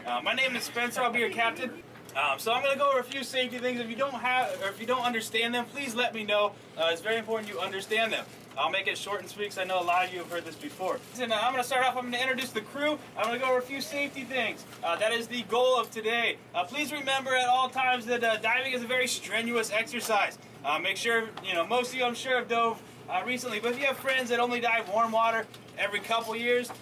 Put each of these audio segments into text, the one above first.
My name is Spencer. I'll be your captain. So I'm going to go over a few safety things. If you don't have, or if you don't understand them, please let me know. It's very important you understand them. I'll make it short and sweet because I know a lot of you have heard this before. And I'm going to start off. I'm going to introduce the crew. I'm going to go over a few safety things. That is the goal of today. Please remember at all times that diving is a very strenuous exercise. Make sure, most of you I'm sure have dove recently, but if you have friends that only dive warm water every couple years,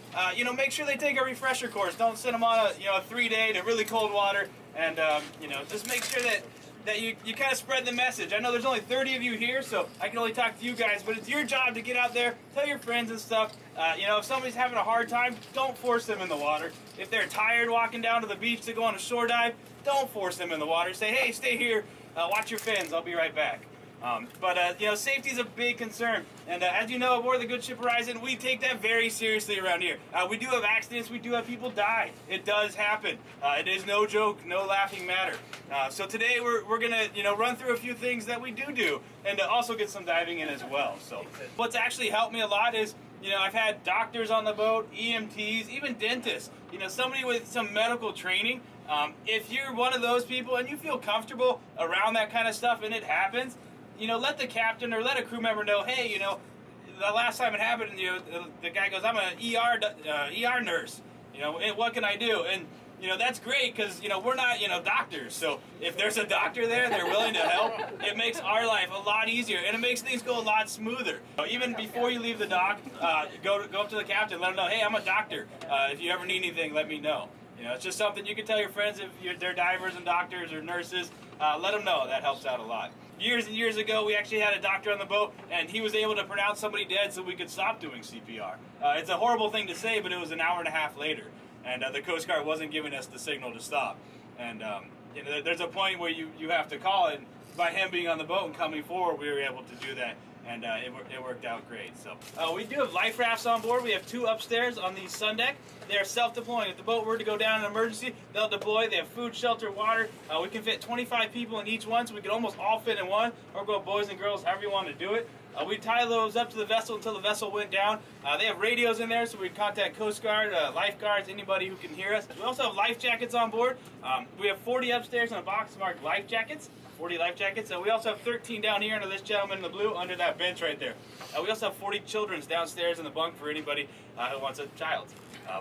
make sure they take a refresher course. Don't send them on a 3-day to really cold water, and just make sure that you kind of spread the message. I know there's only 30 of you here, so I can only talk to you guys, but it's your job to get out there, tell your friends and stuff. If somebody's having a hard time, don't force them in the water. If they're tired walking down to the beach to go on a shore dive, don't force them in the water. Say, hey, stay here, watch your fins, I'll be right back. Safety is a big concern, and as you know, aboard the Good Ship Horizon, we take that very seriously around here. We do have accidents, we do have people die. It does happen. It is no joke, no laughing matter. So today we're gonna run through a few things that we do, and also get some diving in as well. So what's actually helped me a lot is I've had doctors on the boat, EMTs, even dentists. Somebody with some medical training. If you're one of those people and you feel comfortable around that kind of stuff and it happens, let the captain or let a crew member know, hey, the last time it happened, the guy goes, I'm an ER nurse, what can I do? And, that's great because, we're not, doctors. So if there's a doctor there, they're willing to help, it makes our life a lot easier and it makes things go a lot smoother. Even before you leave the dock, go up to the captain, let them know, hey, I'm a doctor. If you ever need anything, let me know. It's just something you can tell your friends if they're divers and doctors or nurses. Let them know. That helps out a lot. Years and years ago, we actually had a doctor on the boat, and he was able to pronounce somebody dead so we could stop doing CPR. It's a horrible thing to say, but it was an hour and a half later, and the Coast Guard wasn't giving us the signal to stop. And there's a point where you have to call it. By him being on the boat and coming forward, we were able to do that. And it worked out great. So we do have life rafts on board. We have 2 upstairs on the sun deck. They are self-deploying. If the boat were to go down in an emergency, they'll deploy. They have food, shelter, water. We can fit 25 people in each one, so we can almost all fit in one, or go boys and girls, however you want to do it. We tie those up to the vessel until the vessel went down. They have radios in there, so we contact Coast Guard, lifeguards, anybody who can hear us. We also have life jackets on board. We have 40 upstairs in a box marked life jackets. 40 life jackets. We also have 13 down here under this gentleman in the blue under that bench right there. We also have 40 children's downstairs in the bunk for anybody who wants a child's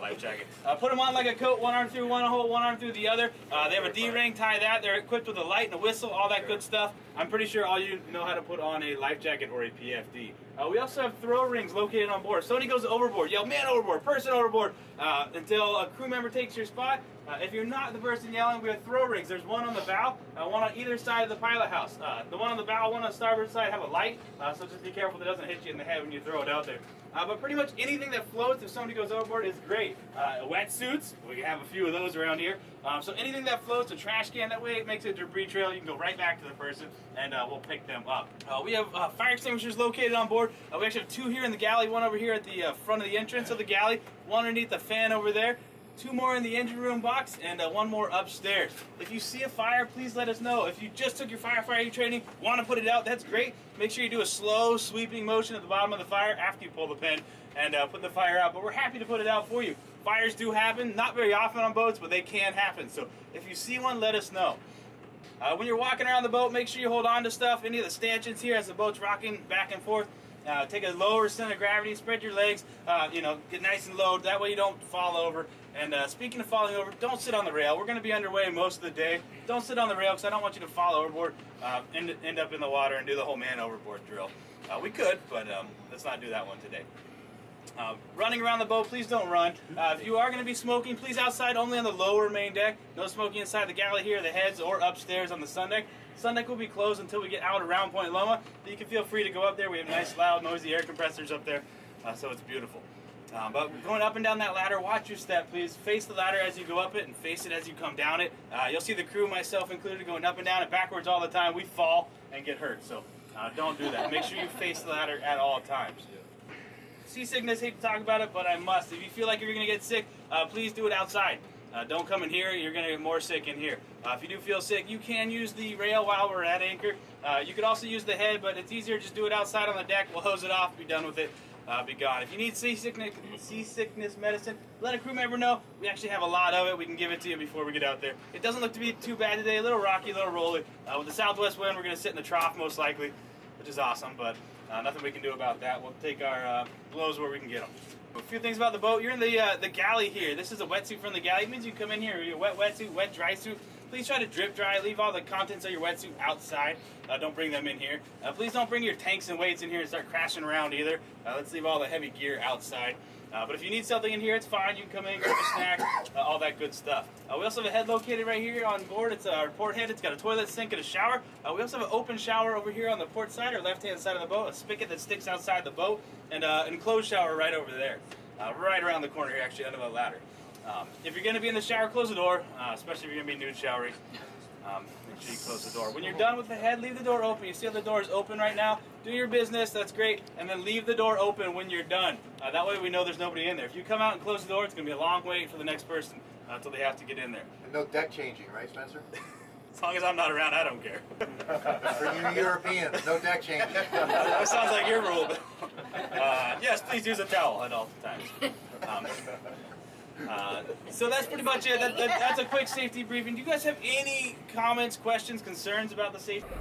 life jacket. Put them on like a coat, one arm through one hole, one arm through the other. They have a D-ring, tie that. They're equipped with a light and a whistle, all that good stuff. I'm pretty sure all you know how to put on a life jacket or a PFD. We also have throw rings located on board. If somebody goes overboard, yell man overboard, person overboard, until a crew member takes your spot. If you're not the person yelling, we have throw rings. There's one on the bow, one on either side of the pilot house. The one on the bow, one on the starboard side have a light, so just be careful that it doesn't hit you in the head when you throw it out there. But pretty much anything that floats if somebody goes overboard is great. Wetsuits, we have a few of those around here. So anything that floats, a trash can, that way it makes a debris trail. You can go right back to the person and we'll pick them up. We have fire extinguishers located on board. We actually have 2 here in the galley, one over here at the front of the entrance of the galley, one underneath the fan over there. 2 more in the engine room box, and 1 more upstairs. If you see a fire, please let us know. If you just took your firefighting training, want to put it out, that's great. Make sure you do a slow sweeping motion at the bottom of the fire after you pull the pin and put the fire out. But we're happy to put it out for you. Fires do happen, not very often on boats, but they can happen. So if you see one, let us know. When you're walking around the boat, make sure you hold on to stuff, any of the stanchions here as the boat's rocking back and forth. Take a lower center of gravity, spread your legs, get nice and low, that way you don't fall over. And speaking of falling over, don't sit on the rail. We're going to be underway most of the day. Don't sit on the rail because I don't want you to fall overboard, end up in the water and do the whole man overboard drill. We could, but let's not do that one today. Running around the boat, please don't run. If you are going to be smoking, please outside only on the lower main deck. No smoking inside the galley here, the heads, or upstairs on the sun deck. Sun deck will be closed until we get out around Point Loma. You can feel free to go up there. We have nice, loud, noisy air compressors up there, so it's beautiful. But going up and down that ladder, watch your step, please. Face the ladder as you go up it and face it as you come down it. You'll see the crew, myself included, going up and down it backwards all the time. We fall and get hurt, so don't do that. Make sure you face the ladder at all times. Seasickness, hate to talk about it, but I must. If you feel like you're going to get sick, please do it outside. Don't come in here, you're going to get more sick in here. If you do feel sick, you can use the rail while we're at anchor. You could also use the head, but it's easier to just do it outside on the deck. We'll hose it off, be done with it. be gone. If you need seasickness medicine, let a crew member know. We actually have a lot of it. We can give it to you before we get out there. It doesn't look to be too bad today. A little rocky, a little rolly. With the southwest wind, we're going to sit in the trough most likely, which is awesome, but nothing we can do about that. We'll take our blows where we can get them. A few things about the boat. You're in the galley here. This is a wetsuit from the galley. It means you can come in here with your wet wetsuit, wet dry suit. Please try to drip dry. Leave all the contents of your wetsuit outside. Don't bring them in here. Please don't bring your tanks and weights in here and start crashing around either. Let's leave all the heavy gear outside. But if you need something in here, it's fine. You can come in, grab a snack, all that good stuff. We also have a head located right here on board. It's our port head. It's got a toilet, sink, and a shower. We also have an open shower over here on the port side or left-hand side of the boat, a spigot that sticks outside the boat, and an enclosed shower right over there. Right around the corner here, actually, under the ladder. If you're going to be in the shower, close the door, especially if you're going to be nude showering. Make sure you close the door. When you're done with the head, leave the door open. You see how the door is open right now? Do your business, that's great, and then leave the door open when you're done. That way we know there's nobody in there. If you come out and close the door, it's going to be a long wait for the next person until they have to get in there. And no deck changing, right, Spencer? As long as I'm not around, I don't care. For you Europeans, no deck changing. That sounds like your rule. Yes, please use a towel at all times. So that's pretty much it. That's a quick safety briefing. Do you guys have any comments, questions, concerns about the safety?